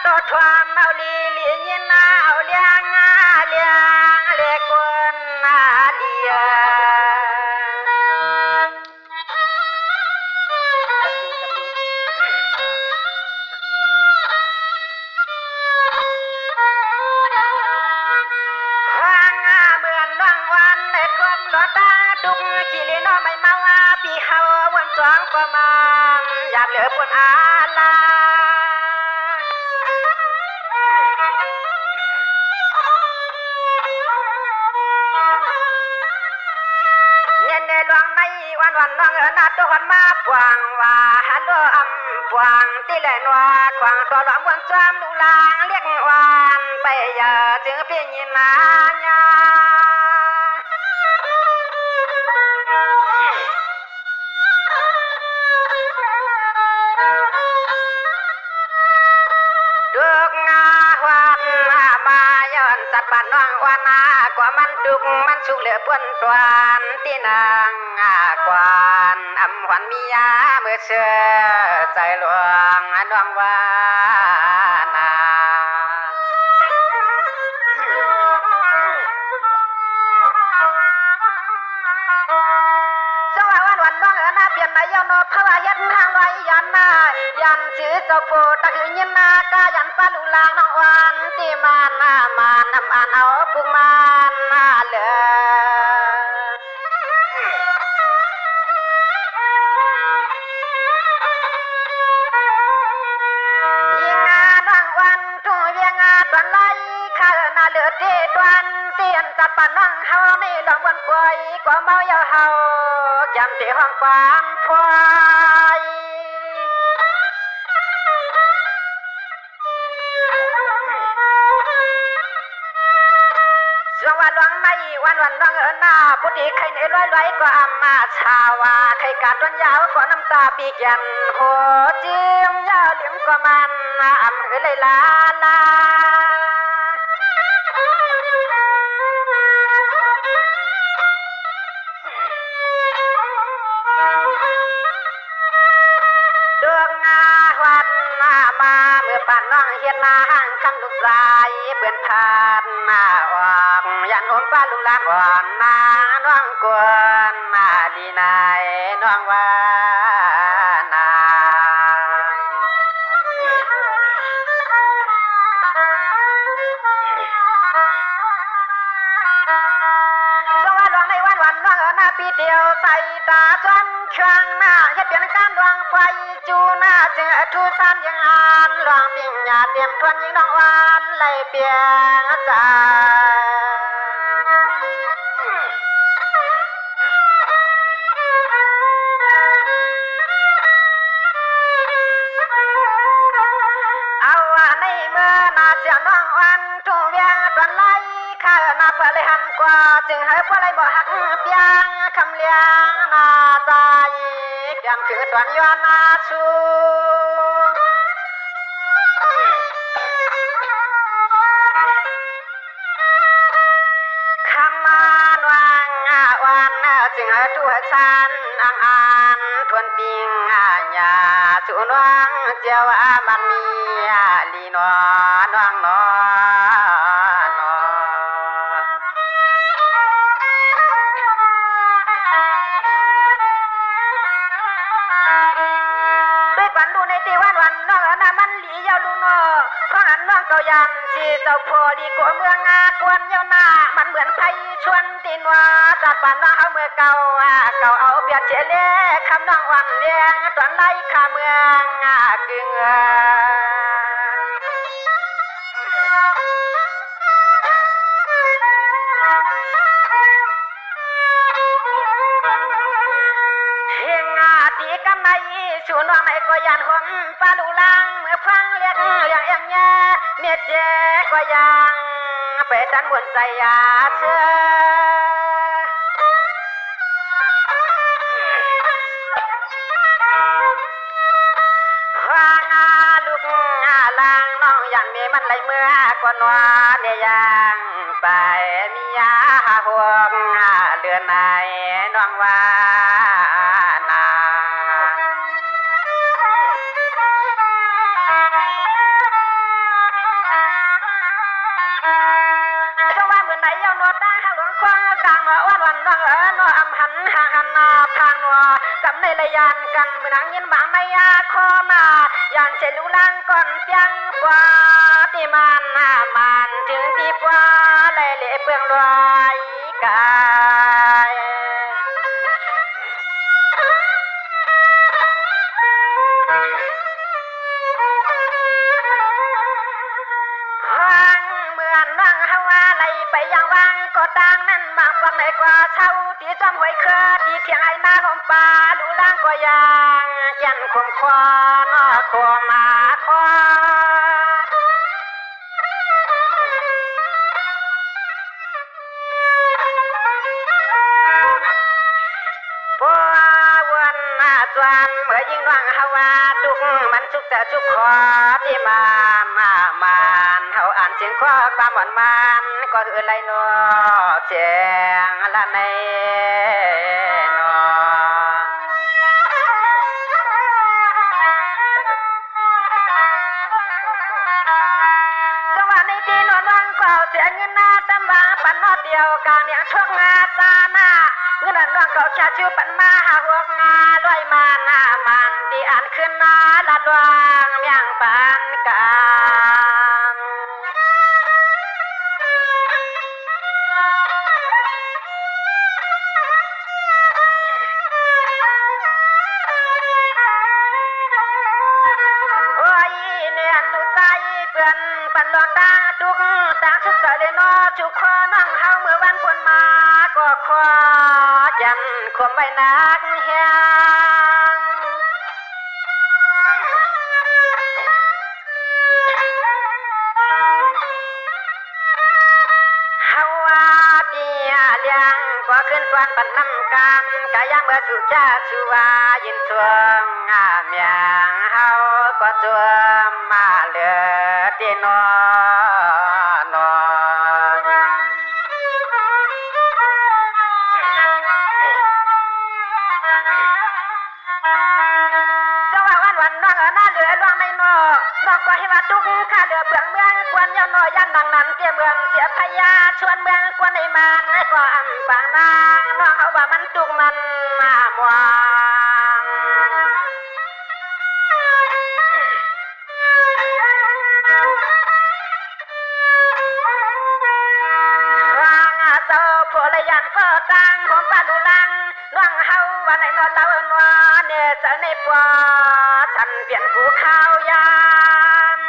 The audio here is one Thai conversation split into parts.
ตัวทวามเอาลีลียินเอาเลี้ยงเลี้ยงเลี้ยกวนเลียดุกขี้เลี้ยนไม่เมาปีเฮาวันสองประมาณอยากเหลือปนอาลาเย็นในหลวงในวันน้องนาตัวหันมาปวงว่าฮัลโหลปวงตีแหลนว่าปวงตัวหลวงวันจามลูลางเรียกวานไปอย่าจึงเพียงยินนาญาจัดบ้านน้องวานา กว่ามันดุกมันสุกเหลือปนตวนที่นางกวานอำหวันมียาเมื่อเชื่อใจหลวงน้องวานาสวัสดีวันน้องนาเปลี่ยนนายโนภาวะยันทางไว้ยันนายันชื่อเจ้าโพตะคือยินนากายันปาลุลางน้องวานที่มานามานำอ่านเอาปุกมานเลยยิงน้องวันทุ่งเวียงตอนไล่ข้านาเลือดที่ตวนเตียนจัดปานน้องเฮาในหลวงบนกวยกว่าเมายาเฮาจำที่ห้องความพวยช่วงวันหลวงในวันน้องหน้าผู้ดีใครในร้อยก็อามาชาวาใครการต้นยาวก็น้ำตาปีกยันโหจิ้มยาวเหลี่ยมก็มันอำเลยลาลาดวงวันมาเมื่อป่านน้องเฮียนนาห่างคำลูกสายเปื่อนผ่านออกยันหอมป้าลุงลานอ่อนนาน้องกวนลีนายน้องวานาสวัสดีในวันน้องนาปีเดียวใส่ตาจนช่างหน้าเฮ็ดเปลี่ยนการดวงไฟจูหน้าจึงทุสานยังอ่านหลวงปิ่งญาเตรียมทวนยิงน้องวานไล่เปียงใจเอาในเมื่อนาเสียน้องวันทุ่งเวียงตอนไล่ข้านาเพื่อเลยหันกว่าจึงให้เพื่อเลยบ่หักเปียงคำเลี้ยงนาใจเกี่ยมคือตอนย้อนนาชูคำมานวางวันจึงให้ทั่วชันอ่านทวนปิงญาจุนวงเจ้ามันมีลีนอน้องนอก็ยันชีเจ้าพอดีกว่าเมืองกวนเย้าหน้ามันเหมือนไผ่ชวนตีนว่าจากบ้านน้องเอาเมื่อเก่าเอาเปียกเฉลคำน้องวันเลี้ยงตอนไล่ข้าเมืองกึ่งเฮงตีกันในชูน้องในก็ยันหอมปลาลูลังเมื่อฟังเรียกอย่างแย่เมียเจ๊ก็ยังไปตันบนใจยาเชื่อฟังลูกลางน้องยันมีมันไหลเมื่อก่อนว่าเนี่ยยังไปมียาห่วงเดือนไหนน้องว่านา เลยยานกันเมื่อนางยินบางในยาคอมายานเจลูลังก่อนเปียงกว่าที่มันมันถึงที่ฟ้าเลยเละเปลืองลอยกายเมื่อนว่างเฮาอะไรไปยังว่างก็ต่างนั้นบางฟังในกว่าเช่าที่จำหวยเคอที่เทียงไอ้หน้าหอมป่าลูล่างก็ยังแก่นคมคอนอคอมาคอปัววันจวนเมื่อยิ่งว่างเฮาว่าทุกมันสุกจะชุกคอที่มันเฮาอ่านเสียงข้อความหวานมันก็คือไรนอเสียงละในนอสวัสดีที่นอนวังเก่าเสียงเงินหน้าตำบาปันนอเดียวกลางเนี่ยช่วงงาตาหน้าเงินนองเก่าชาชื่อปันมาหาหัวงาลอยมาหน้ามันที่อ่านขึ้นนาละดวงเมียงปันกาเพื่อนปันหลอกตาทุกตาชุกกะเลยนอจุกคอนั่งเฮาเมื่อวันฝนมาก็ขอจันคมไว้นักเฮียงเฮาว่าเปียเลี้ยงก็ขึ้นปวนปันน้ำกันกะยังเมื่อสุจ้าสุวายินสวงเมียงเฮาก็จวมมาเหลือที่นอนสว่าวันน้องหน้าเหลือล่วงในนอน้องก็ให้ว่าทุกข้าเหลือเปลืองเมืองกวนยาวน้อยยันดังนั้นเกี่ยเมืองเสียพยาชวนเมืองกวนในมันให้ก็อ่ำปางนางน้องเขาว่ามันทุกมันมวงเจ้าผู้ละยันก็ตังผมปาลุลังน้องเฮาว่าในนอนเล่านัวเนี่ยเจอในปัวฉันเปลี่ยนกูข้าวยาม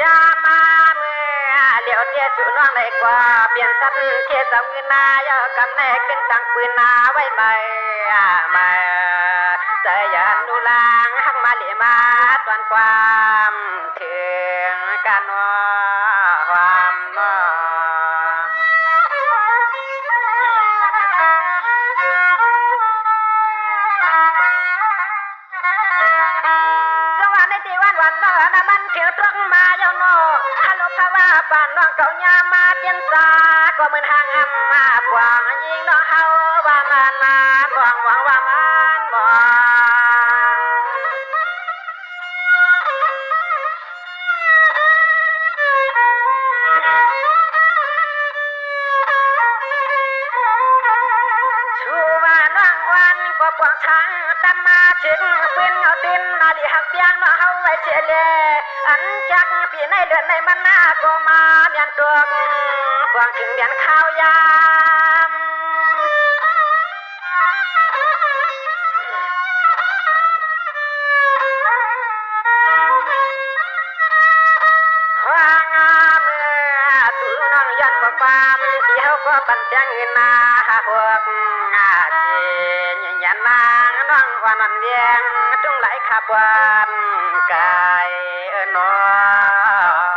ยามาเมื่อเหลียวเทียจุน้องในกว่าเปลี่ยนสับเทียสำเงินนายกำแน่ขึ้นตังปืนนาไว้ใหม่มาใจยันดูลางหักมาเหลียมาตอนความถึงการนอความนอสวัสดีที่วันนอนะมันเขียวตรงมาเยาโนฮัลโหลภาวะป่านน้องเก่ายามาเตียนซาก็เหมือนห่างอัมมาปวางยิงน้องเฮาว่ามันมาบ่องหวังว่ามันบ่ก็ปวงช้างตำมาชิงปืนเอาตินนาลีหักเปียงน้องเฮาไว้เฉลอันจักพี่ในเลือดในมันนาก็มาเมียนตัวปวงถึงเมียนข้าวยามว่างเมื่อสู่น้องยันก็ความที่เฮาก็ปั่นจังเงินนาหกจียันนางน้องว่านันเวียงจุงไหลขับวันกายนอ